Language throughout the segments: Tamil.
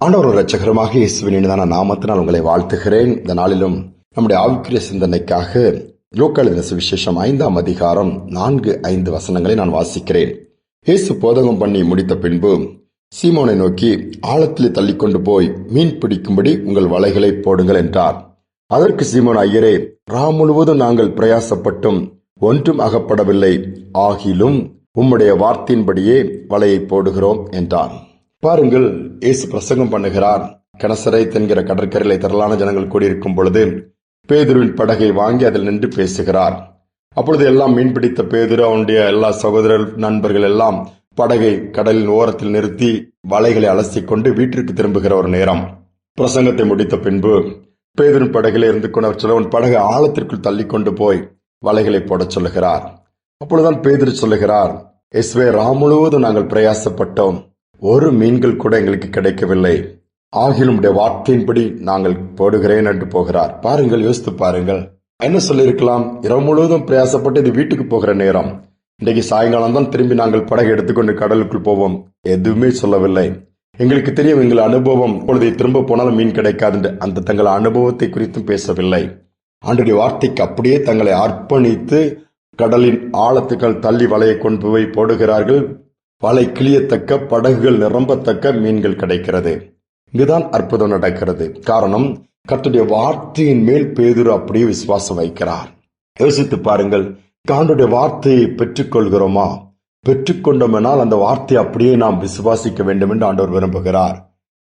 ஆண்டவர் இரட்சகருமாக இயேசுவின் இனிதான நாமத்தினால் உங்களை வாழ்த்துகிறேன். இந்த நாளிலும் நம்முடைய ஆவிக்குரிய சிந்தனைக்காக லூக்கா எழுதின சுவிசேஷம் 5ஆம் அதிகாரம் 4-5 வசனங்களை நான் வாசிக்கிறேன். இயேசு போதகம் பண்ணி முடித்த பின்பு சீமோனை நோக்கி, ஆழத்திலே தள்ளிக்கொண்டு போய் மீன் பிடிக்கும்படி உங்கள் வலைகளை போடுங்கள் என்றார். அதற்கு சீமோன், ஐயரே, முழுவதும் நாங்கள் பிரயாசப்பட்டும் ஒன்றும் அகப்படவில்லை, ஆகிலும் உம்முடைய வார்த்தையின்படியே வலையை போடுகிறோம் என்றான். பாருங்கள், இயேசு பிரசங்கம் பண்ணுகிறார். கெனசரேத் என்கிற கடற்கரையிலே திரளான ஜனங்கள் கூடியிருக்கும் பொழுது பேதுருவின் படகை வாங்கி அதில் நின்று பேசுகிறார். அப்பொழுது எல்லாம் மீன்பிடித்த பேதுரு, அவனுடைய எல்லா சகோதர நண்பர்கள் எல்லாம் படகை கடலின் ஓரத்தில் நிறுத்தி வலைகளை அலசிக்கொண்டு வீட்டிற்கு திரும்புகிற ஒரு நேரம். பிரசங்கத்தை முடித்த பின்பு பேதுருவின் படகிலே இருந்து கொண்டு அவர் சொல்ல, படகை ஆழத்திற்குள் தள்ளி கொண்டு போய் வலைகளை போட சொல்லுகிறார். அப்பொழுதுதான் பேதுரு சொல்லுகிறார், இயேசுவே, முழுவதும் நாங்கள் பிரயாசப்பட்டோம், ஒரு மீன்கள் கூட எங்களுக்கு கிடைக்கவில்லை, ஆகிலும் வார்த்தையின்படி நாங்கள் போடுகிறேன் என்று போகிறார். பாருங்கள், யோசித்து பாருங்கள், என்ன சொல்லியிருக்கலாம்? இரவு முழுவதும் பிரயாசப்பட்டு இது வீட்டுக்கு போகிற நேரம், இன்றைக்கு சாயங்காலம் தான் திரும்பி நாங்கள் படகை எடுத்துக்கொண்டு கடலுக்குள் போவோம். எதுவுமே சொல்லவில்லை. எங்களுக்கு தெரியும், எங்கள் அனுபவம் இப்பொழுது திரும்ப போனாலும் மீன் கிடைக்காது. அந்த தங்கள் அனுபவத்தை குறித்தும் பேசவில்லை. ஆண்டவருடைய வார்த்தைக்கு அப்படியே தங்களை அர்ப்பணித்து கடலின் ஆழத்துக்கள் தள்ளி வலையை கொண்டு போய் போடுகிறார்கள். வலை கிளியத்தக்க, படகுகள் நிரம்பத்தக்க மீன்கள் கிடைக்கிறது. இங்குதான் அற்புதம் நடக்கிறது. காரணம், கர்த்தருடைய வார்த்தையின் மேல் பேதுரு அப்படியே விசுவாசம் வைக்கிறார். யோசித்து பாருங்கள், ஆண்டவருடைய வார்த்தையை பெற்றுக்கொள்கிறோமா? பெற்றுக்கொண்டோமெனால் அந்த வார்த்தையை அப்படியே நாம் விசுவாசிக்க வேண்டும் என்று ஆண்டவர் விரும்புகிறார்.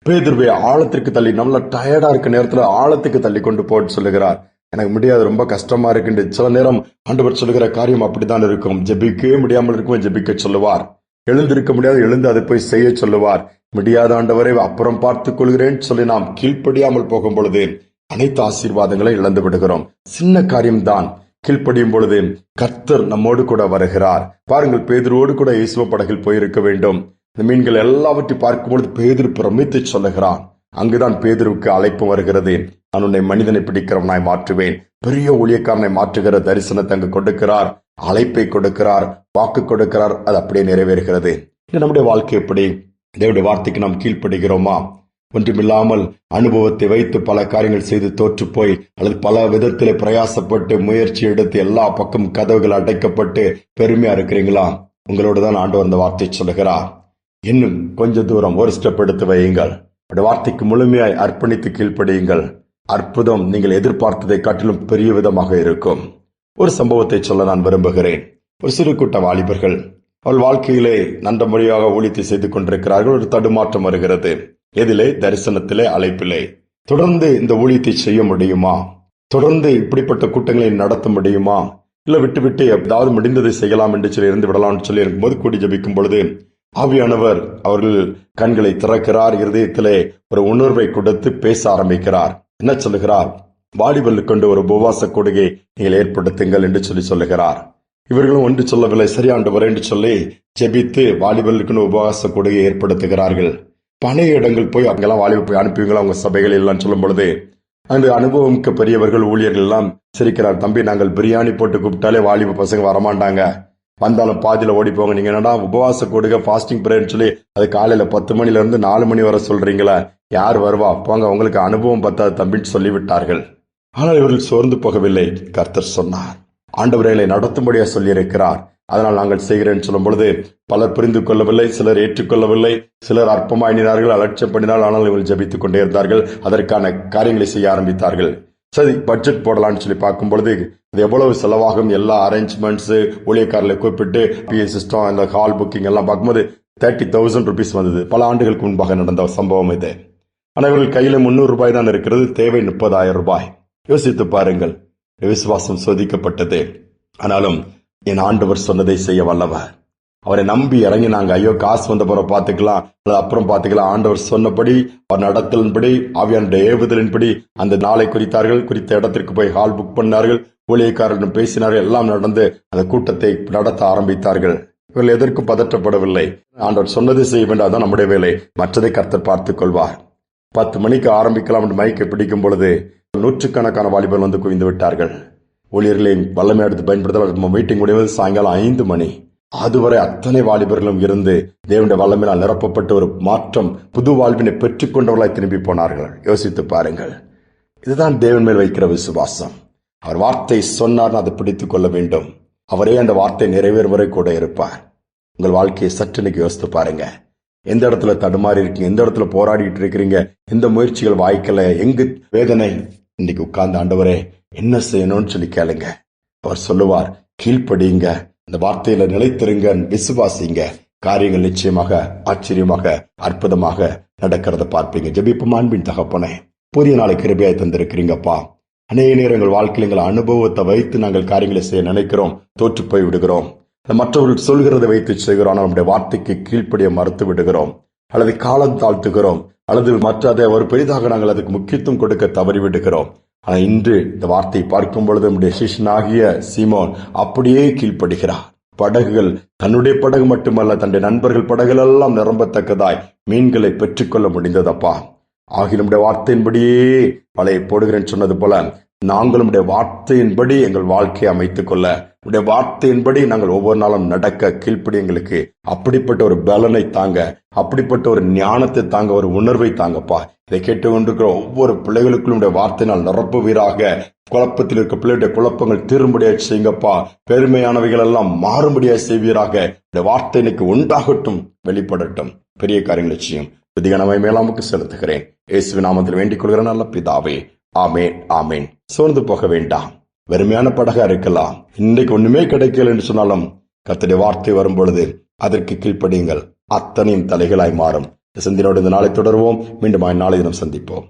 பேதுருவை ஆழத்திற்கு தள்ளி, நம்மள டயர்டா இருக்க நேரத்துல ஆழத்துக்கு தள்ளி கொண்டு போட்டு சொல்லுகிறார். எனக்கு முடியாது, ரொம்ப கஷ்டமா இருக்கு. சில நேரம் ஆண்டவர் சொல்லுகிற காரியம் அப்படித்தான் இருக்கும். ஜெபிக்கவே முடியாமல் இருக்கும், ஜெபிக்க சொல்லுவார். எழுந்திருக்க முடியாது, எழுந்து அதை போய் செய்ய சொல்லுவார். முடியாத ஆண்டவரை அப்புறம் பார்த்துக் கொள்கிறேன் சொல்லி நாம் கீழ்ப்படியாமல் போகும் பொழுது அனைத்து ஆசீர்வாதங்களை இழந்து விடுகிறோம். சின்ன காரியம்தான், கீழ்ப்படியும் பொழுது கர்த்தர் நம்மோடு கூட வருகிறார். பாருங்கள், பேதுருவோடு கூட இயேசுவ படகில் போயிருக்க வேண்டும். இந்த மீன்கள் எல்லாவற்றையும் பார்க்கும் பொழுது பேதுரு பிரமித்து சொல்லுகிறான். அங்குதான் பேதுருவுக்கு அழைப்பு வருகிறது. நான் உன்னை மனிதனை பிடிக்கிறவனாய் மாற்றுவேன். பெரிய ஊழியக்காரனை மாற்றுகிற தரிசனத்தை அங்கு கொடுக்கிறார், அழைப்பை கொடுக்கிறார், வாக்கு கொடுக்கிறார். அது அப்படியே நிறைவேறுகிறது. நம்முடைய வாழ்க்கை எப்படி? தேவனுடைய வார்த்தைக்கு நாம் கீழ்ப்படுகிறோமா? ஒன்றுமில்லாமல் அனுபவத்தை வைத்து பல காரியங்கள் செய்து தோற்று போய், அல்லது பல விதத்திலே பிரயாசப்பட்டு முயற்சி எடுத்து எல்லா பக்கம் கதவுகள் அடைக்கப்பட்டு பெருமையா இருக்கிறீங்களா? உங்களோடு தான் ஆண்டவர் அந்த வார்த்தை சொல்லுகிறார். இன்னும் கொஞ்ச தூரம் ஒரு ஸ்டெப் எடுத்து வையுங்கள். வார்த்தைக்கு முழுமையாய் அர்ப்பணித்து கீழ்ப்படியுங்கள். அற்புதம் நீங்கள் எதிர்பார்த்ததை காட்டிலும் பெரிய விதமாக இருக்கும். ஒரு சம்பவத்தை சொல்ல நான் விரும்புகிறேன். ஒரு சிறு கூட்ட வாலிபர்கள் அவள் வாழ்க்கையிலே நன்ற முறையாக ஊழியத்தை செய்து கொண்டிருக்கிறார்கள். ஒரு தடுமாற்றம் வருகிறது. எதிலே? தரிசனத்திலே, அழைப்பிலே. தொடர்ந்து இந்த ஊழியத்தை செய்ய முடியுமா? தொடர்ந்து இப்படிப்பட்ட கூட்டங்களை நடத்த முடியுமா? இல்ல விட்டு ஏதாவது முடிந்ததை செய்யலாம் என்று சொல்லி இருந்து விடலாம்னு சொல்லி இருக்கும்போது கூடி ஜபிக்கும் பொழுது ஆவியானவர் அவர்கள் கண்களை திறக்கிறார். இருதயத்திலே ஒரு உணர்வை கொடுத்து பேச ஆரம்பிக்கிறார். என்ன சொல்லுகிறார்? வாலிபல் கொண்டு ஒரு உபவாச கொடுகை நீங்கள் ஏற்படுத்துங்கள் என்று சொல்லுகிறார். இவர்களும் ஒன்று சொல்லவில்லை. சரியாண்டவர் என்று சொல்லி ஜெபித்து வாலிபலுக்குன்னு உபவாச கொடுகை ஏற்படுத்துகிறார்கள். பழைய இடங்கள் போய் அங்கெல்லாம் வாலிப போய் அனுப்புவீங்களா அவங்க சபைகள் எல்லாம் சொல்லும் பொழுது அந்த அனுபவமிக்க பெரியவர்கள், ஊழியர்கள் எல்லாம் சிரிக்கிறார். தம்பி, நாங்கள் பிரியாணி போட்டு கூப்பிட்டாலே வாலிப பசங்க வரமாட்டாங்க, வந்தாலும் பாதியில ஓடி போங்க. நீங்க என்னடா உபவாச கொடுக ஃபாஸ்டிங் பிரேயர்னு சொல்லி அது காலையில 10 மணில இருந்து 4 மணி வரை சொல்றீங்களா? யார் வருவா? போங்க, உங்களுக்கு அனுபவம் பத்தாது தம்பின்னு சொல்லிவிட்டார்கள். ஆனால் இவர்கள் சோர்ந்து போகவில்லை. கர்த்தர் சொன்னார், ஆண்டவர்களை நடத்தும்படியா சொல்லியிருக்கிறார், அதனால் நாங்கள் செய்கிறேன்னு சொல்லும் பொழுது பலர் புரிந்து கொள்ளவில்லை, சிலர் ஏற்றுக்கொள்ளவில்லை, சிலர் அற்பமா எண்ணினார்கள், அலட்சியம் பண்ணினால். ஆனால் இவர்கள் ஜபித்துக் கொண்டே இருந்தார்கள். அதற்கான காரியங்களை செய்ய ஆரம்பித்தார்கள். சரி, பட்ஜெட் போடலான்னு சொல்லி பார்க்கும் பொழுது இது எவ்வளவு செலவாகும், எல்லா அரேஞ்ச்மெண்ட்ஸ், ஊழியக்காரர்களை கூப்பிட்டு பிஏ சிஸ்டம், இந்த ஹால் புக்கிங் எல்லாம் பார்க்கும்போது 30,000 rupees வந்தது. பல ஆண்டுகளுக்கு முன்பாக நடந்த சம்பவம் இது. ஆனால் இவர்கள் கையில 300 ரூபாய் தான் இருக்கிறது, தேவை 30,000 ரூபாய். யோசித்து பாருங்கள், விசுவாசம் சோதிக்கப்பட்டது. ஆனாலும் என் ஆண்டவர் சொன்னதை செய்ய வல்லவர். அவரை நம்பி இறங்கினாங்க. ஐயோ, காசு வந்த பிறகு பார்த்துக்கலாம், அப்புறம் பார்த்துக்கலாம். ஆண்டவர் சொன்னபடி, அவர் நடத்தலின்படி, ஆவியானுடைய ஏவுதலின்படி அந்த நாளை குறித்தார்கள். குறித்த இடத்திற்கு போய் ஹால் புக் பண்ணார்கள். ஊழியக்காரர்கள் பேசினார்கள். எல்லாம் நடந்து அந்த கூட்டத்தை நடத்த ஆரம்பித்தார்கள். இவர்கள் எதற்கும் பதற்றப்படவில்லை. ஆண்டவர் சொன்னதை செய்ய வேண்டும், அதான் நம்முடைய வேலை. மற்றதை கர்த்தர் பார்த்துக் கொள்வார். 10 மணிக்கு ஆரம்பிக்கலாம் என்று மைக்கை பிடிக்கும் பொழுது நூற்றுக்கணக்கான வாலிபர்கள் வந்து குவிந்து விட்டார்கள். ஊழியர்களின் வல்லமை எடுத்து பயன்படுத்த மீட்டிங் முடிவது சாயங்காலம் 5 மணி. அதுவரை அத்தனை வாலிபர்களும் இருந்து தேவனுடைய வல்லமையால் நிரப்பப்பட்ட ஒரு மாற்றம், புது வாழ்வினை பெற்றுக் கொண்டவர்களாய் திரும்பி போனார்கள். யோசித்து பாருங்கள். இதுதான் தேவன் மேல் வைக்கிற விசுவாசம். அவர் வார்த்தை சொன்னார், அதை பிடித்துக் கொள்ள வேண்டும். அவரே அந்த வார்த்தை நிறைவேறும் வரை கூட இருப்பார். உங்கள் வாழ்க்கையை சற்று இன்னைக்கு யோசித்து பாருங்க. எந்த இடத்துல தடுமாறி இருக்கீங்க, எந்த இடத்துல போராடிட்டு இருக்கிறீங்க, எந்த முயற்சிகள் வாய்க்கல, எங்கு வேதனை, இன்னைக்கு உட்கார்ந்து ஆண்டவரே என்ன செய்யணும்னு சொல்லி கேளுங்க. அவர் சொல்லுவார், கீழ்ப்படியுங்க, இந்த வார்த்தையில நிலைத்திருங்க, விசுவாசிங்க, காரியங்கள் நிச்சயமாக ஆச்சரியமாக அற்புதமாக நடக்கிறத பார்ப்பீங்க. ஜெபிப்போம். அன்பின் தகப்பனே, புதிய நாளை கிருபையாய் தந்திருக்கிறீங்கப்பா. அநேக நேரங்கள் வாழ்க்கையில் எங்கள் அனுபவத்தை வைத்து நாங்கள் காரியங்களை செய்ய நினைக்கிறோம், தோற்று போய் விடுகிறோம். மற்றவர்கள் சொல்கிறதை வைத்து செய்கிறோம், நம்முடைய வார்த்தைக்கு கீழ்ப்படிய மறுத்து விடுகிறோம், அல்லது காலம் தாழ்த்துகிறோம், அல்லது மற்ற அதை ஒரு பெரிதாக நாங்கள் அதுக்கு முக்கியத்துவம் கொடுக்க தவறி விடுகிறோம். ஆனால் இன்று இந்த வார்த்தையை பார்க்கும் பொழுது நம்முடைய சிஷ்யனாகிய சீமோன் அப்படியே கீழ்ப்படுகிறார். படகுகள், தன்னுடைய படகு மட்டுமல்ல, தன்னுடைய நண்பர்கள் படகுகள் எல்லாம் நிரம்பத்தக்கதாய் மீன்களை பெற்றுக்கொள்ள முடிந்ததப்பா. ஆகிய நம்முடைய வார்த்தையின்படியே வலையை போடுகிறேன்னு சொன்னது போல நாங்கள் உடைய வார்த்தையின்படி எங்கள் வாழ்க்கையை அமைத்துக் கொள்ள, உடைய வார்த்தையின்படி நாங்கள் ஒவ்வொரு நாளும் நடக்க கீழ்ப்படி எங்களுக்கு அப்படிப்பட்ட ஒரு பலனை தாங்க, அப்படிப்பட்ட ஒரு ஞானத்தை தாங்க, ஒரு உணர்வை தாங்கப்பா. இதை கேட்டுக்கொண்டிருக்கிற ஒவ்வொரு பிள்ளைகளுக்கும் உடைய வார்த்தையினால் நிரப்புவீராக. குழப்பத்தில் இருக்க பிள்ளையுடைய குழப்பங்கள் தீரும்படியாக செய்யுங்கப்பா. பெருமையானவைகள் எல்லாம் மாறும்படியாக செய்வீராக. இந்த வார்த்தை இன்னைக்கு உண்டாகட்டும், வெளிப்படட்டும், பெரிய காரியங்களை செய்யும். புதிகனவை மேலாமுக்கு செலுத்துகிறேன். இயேசுவின் நாமத்தில் வேண்டிக் கொள்கிற நல்ல பிதாவே, ஆமேன், ஆமேன். சோர்ந்து போக வேண்டாம். வெறுமையான படகா இருக்கலாம், இன்றைக்கு ஒண்ணுமே கிடைக்கல என்று சொன்னாலும் கர்த்தருடைய வார்த்தை வரும் பொழுது அதற்கு கீழ்ப்படியுங்கள், அத்தனையும் தலைகளாய் மாறும். சிந்தனையோடு இந்த நாளை தொடர்வோம். மீண்டும் நாளை தினம் சந்திப்போம்.